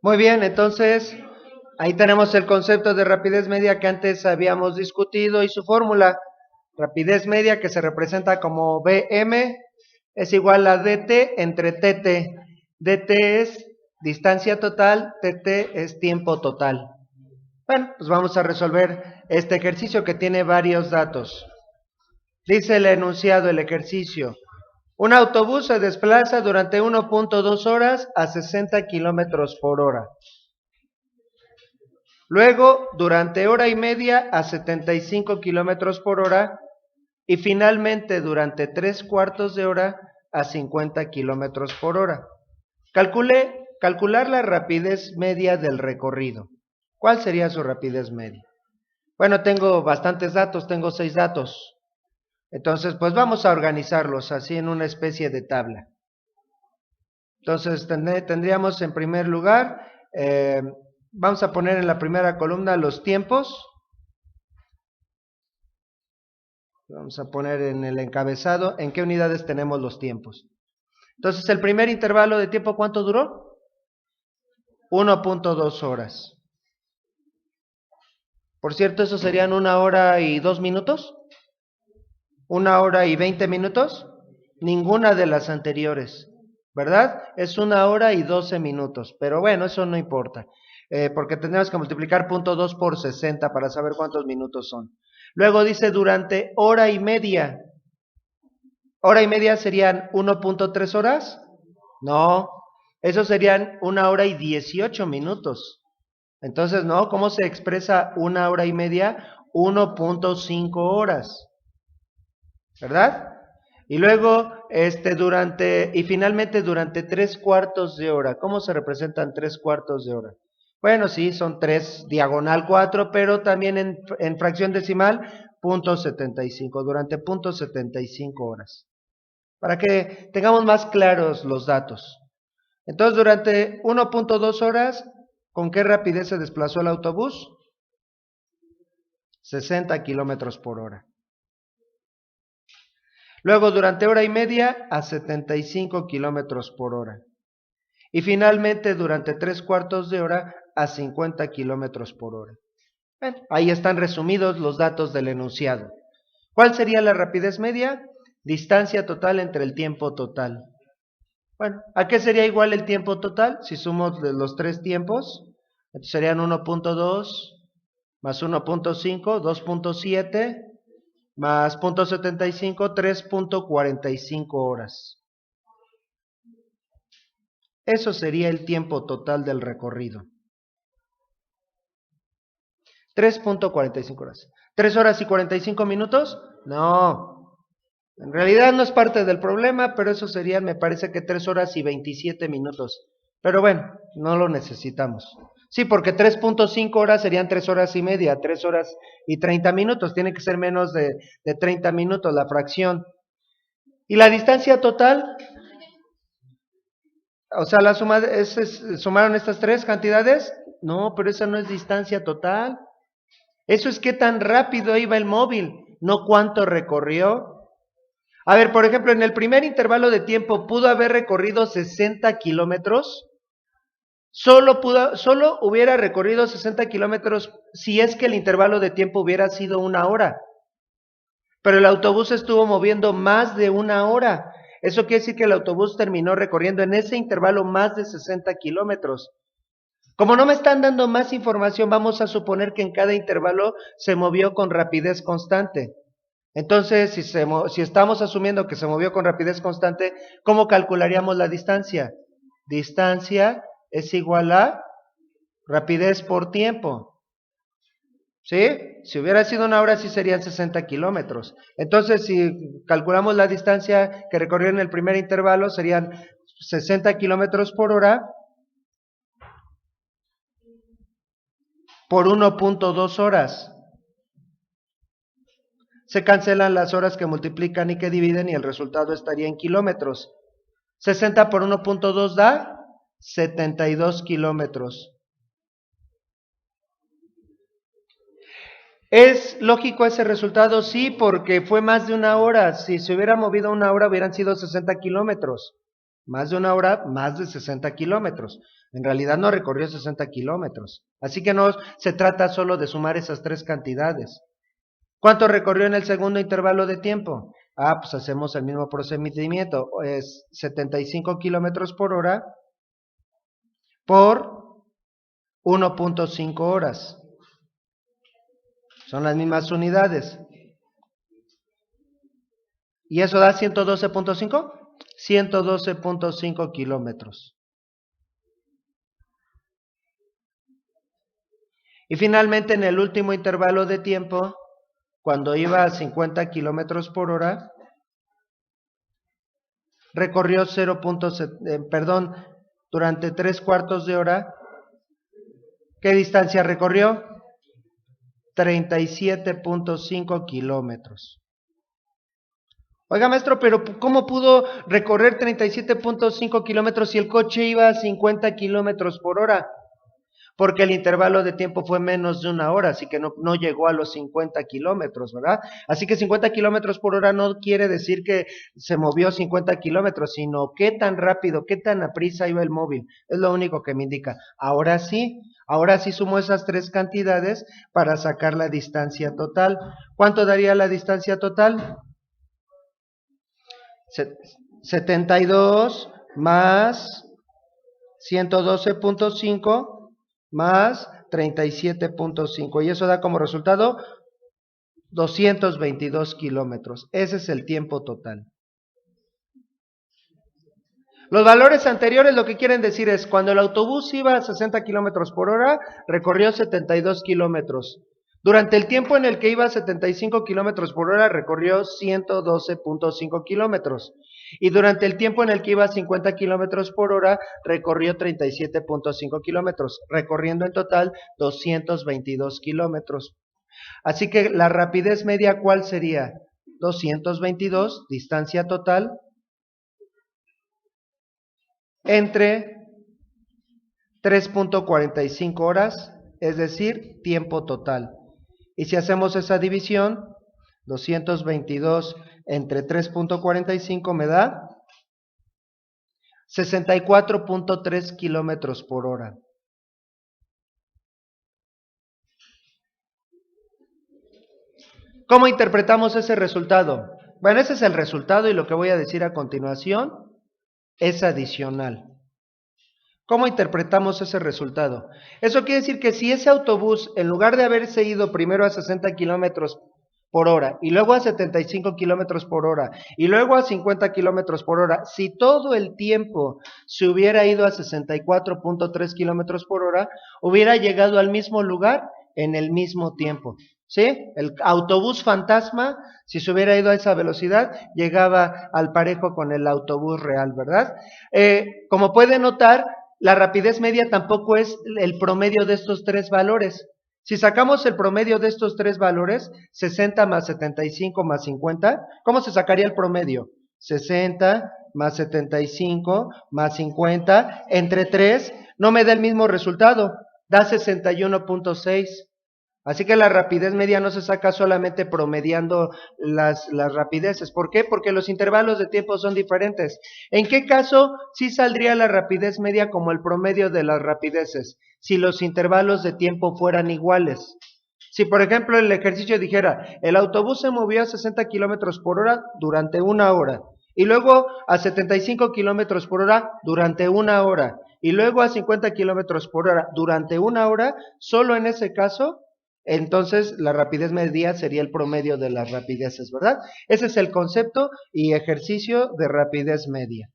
Muy bien, entonces ahí tenemos el concepto de rapidez media que antes habíamos discutido y su fórmula. Rapidez media que se representa como Bm es igual a dt entre tt. dt es distancia total, tt es tiempo total. Bueno, pues vamos a resolver este ejercicio que tiene varios datos. Dice el enunciado, el ejercicio. Un autobús se desplaza durante 1.2 horas a 60 kilómetros por hora. Luego, durante hora y media a 75 kilómetros por hora. Y finalmente, durante 3/4 de hora a 50 kilómetros por hora. Calcular la rapidez media del recorrido. ¿Cuál sería su rapidez media? Bueno, tengo bastantes datos, tengo 6 datos. Entonces, pues vamos a organizarlos así en una especie de tabla. Entonces, tendríamos en primer lugar, vamos a poner en la primera columna los tiempos. Vamos a poner en el encabezado en qué unidades tenemos los tiempos. Entonces, el primer intervalo de tiempo, ¿cuánto duró? 1.2 horas. Por cierto, ¿eso serían 1 hora y 2 minutos? 1 hora y 20 minutos. Ninguna de las anteriores, ¿verdad? Es 1 hora y 12 minutos. Pero bueno, eso no importa. Porque tenemos que multiplicar 0.2 por 60 para saber cuántos minutos son. Luego dice durante hora y media. ¿Hora y media serían 1.3 horas? No, eso serían 1 hora y 18 minutos. Entonces, ¿no? ¿Cómo se expresa 1 hora y media? 1.5 horas, ¿verdad? Y luego, y finalmente durante 3/4 de hora. ¿Cómo se representan 3/4 de hora? Bueno, sí, son 3 diagonal 4, pero también en fracción decimal, 0.75, durante 0.75 horas. Para que tengamos más claros los datos. Entonces, durante 1.2 horas, ¿con qué rapidez se desplazó el autobús? 60 kilómetros por hora. Luego, durante hora y media, a 75 kilómetros por hora. Y finalmente, durante 3/4 de hora, a 50 kilómetros por hora. Bueno, ahí están resumidos los datos del enunciado. ¿Cuál sería la rapidez media? Distancia total entre el tiempo total. Bueno, ¿a qué sería igual el tiempo total? Si sumo los 3 tiempos, entonces serían 1.2 más 1.5, 2.7, más 0.75, 3.45 horas. Eso sería el tiempo total del recorrido. 3.45 horas. ¿3 horas y 45 minutos? No. En realidad no es parte del problema, pero eso serían, me parece que 3 horas y 27 minutos. Pero bueno, no lo necesitamos. Sí, porque 3.5 horas serían 3 horas y media, 3 horas y 30 minutos. Tiene que ser menos de 30 minutos la fracción. ¿Y la distancia total? O sea, la suma ¿sumaron estas 3 cantidades? No, pero esa no es distancia total. Eso es qué tan rápido iba el móvil, no cuánto recorrió. A ver, por ejemplo, en el primer intervalo de tiempo, ¿pudo haber recorrido 60 kilómetros? Solo hubiera recorrido 60 kilómetros si es que el intervalo de tiempo hubiera sido 1 hora. Pero el autobús estuvo moviendo más de 1 hora. Eso quiere decir que el autobús terminó recorriendo en ese intervalo más de 60 kilómetros. Como no me están dando más información, vamos a suponer que en cada intervalo se movió con rapidez constante. Entonces, si estamos asumiendo que se movió con rapidez constante, ¿cómo calcularíamos la distancia? Distancia es igual a rapidez por tiempo. ¿Sí? Si hubiera sido 1 hora, sí serían 60 kilómetros. Entonces, si calculamos la distancia que recorrió en el primer intervalo, serían 60 kilómetros por hora por 1.2 horas. Se cancelan las horas que multiplican y que dividen y el resultado estaría en kilómetros. 60 por 1.2 da 72 kilómetros. ¿Es lógico ese resultado? Sí, porque fue más de 1 hora. Si se hubiera movido 1 hora hubieran sido 60 kilómetros. más de una hora, más de 60 kilómetros. En realidad no recorrió 60 kilómetros. Así que no se trata solo de sumar esas tres cantidades. ¿Cuánto recorrió en el segundo intervalo de tiempo? Pues hacemos el mismo procedimiento. Es 75 kilómetros por hora por 1.5 horas. Son las mismas unidades. ¿Y eso da 112.5? 112.5 kilómetros. Y finalmente en el último intervalo de tiempo, cuando iba a 50 kilómetros por hora, recorrió durante 3/4 de hora, ¿qué distancia recorrió? 37.5 kilómetros. Oiga, maestro, pero ¿cómo pudo recorrer 37.5 kilómetros si el coche iba a 50 kilómetros por hora? Porque el intervalo de tiempo fue menos de una hora, así que no llegó a los 50 kilómetros, ¿verdad? Así que 50 kilómetros por hora no quiere decir que se movió 50 kilómetros, sino qué tan rápido, qué tan aprisa iba el móvil. Es lo único que me indica. Ahora sí sumo esas tres cantidades para sacar la distancia total. ¿Cuánto daría la distancia total? 72 más 112.5 más 37.5 y eso da como resultado 222 kilómetros. Ese es el tiempo total. Los valores anteriores lo que quieren decir es, cuando el autobús iba a 60 kilómetros por hora, recorrió 72 kilómetros. Durante el tiempo en el que iba a 75 kilómetros por hora, recorrió 112.5 kilómetros. Y durante el tiempo en el que iba a 50 kilómetros por hora, recorrió 37.5 kilómetros, recorriendo en total 222 kilómetros. Así que la rapidez media, ¿cuál sería? 222, distancia total, entre 3.45 horas, es decir, tiempo total. Y si hacemos esa división, 222 entre 3.45 me da 64.3 kilómetros por hora. ¿Cómo interpretamos ese resultado? Bueno, ese es el resultado y lo que voy a decir a continuación es adicional. ¿Cómo interpretamos ese resultado? Eso quiere decir que si ese autobús, en lugar de haberse ido primero a 60 kilómetros por hora, y luego a 75 kilómetros por hora, y luego a 50 kilómetros por hora, si todo el tiempo se hubiera ido a 64.3 kilómetros por hora, hubiera llegado al mismo lugar en el mismo tiempo. ¿Sí? El autobús fantasma, si se hubiera ido a esa velocidad, llegaba al parejo con el autobús real, ¿verdad? Como pueden notar, la rapidez media tampoco es el promedio de estos tres valores. Si sacamos el promedio de estos tres valores, 60 más 75 más 50, ¿cómo se sacaría el promedio? 60 más 75 más 50 entre 3 no me da el mismo resultado, da 61.6. Así que la rapidez media no se saca solamente promediando las rapideces. ¿Por qué? Porque los intervalos de tiempo son diferentes. ¿En qué caso sí saldría la rapidez media como el promedio de las rapideces? Si los intervalos de tiempo fueran iguales. Si por ejemplo el ejercicio dijera, el autobús se movió a 60 kilómetros por hora durante una hora, y luego a 75 kilómetros por hora durante una hora, y luego a 50 kilómetros por hora durante una hora, solo en ese caso, entonces la rapidez media sería el promedio de las rapideces, ¿verdad? Ese es el concepto y ejercicio de rapidez media.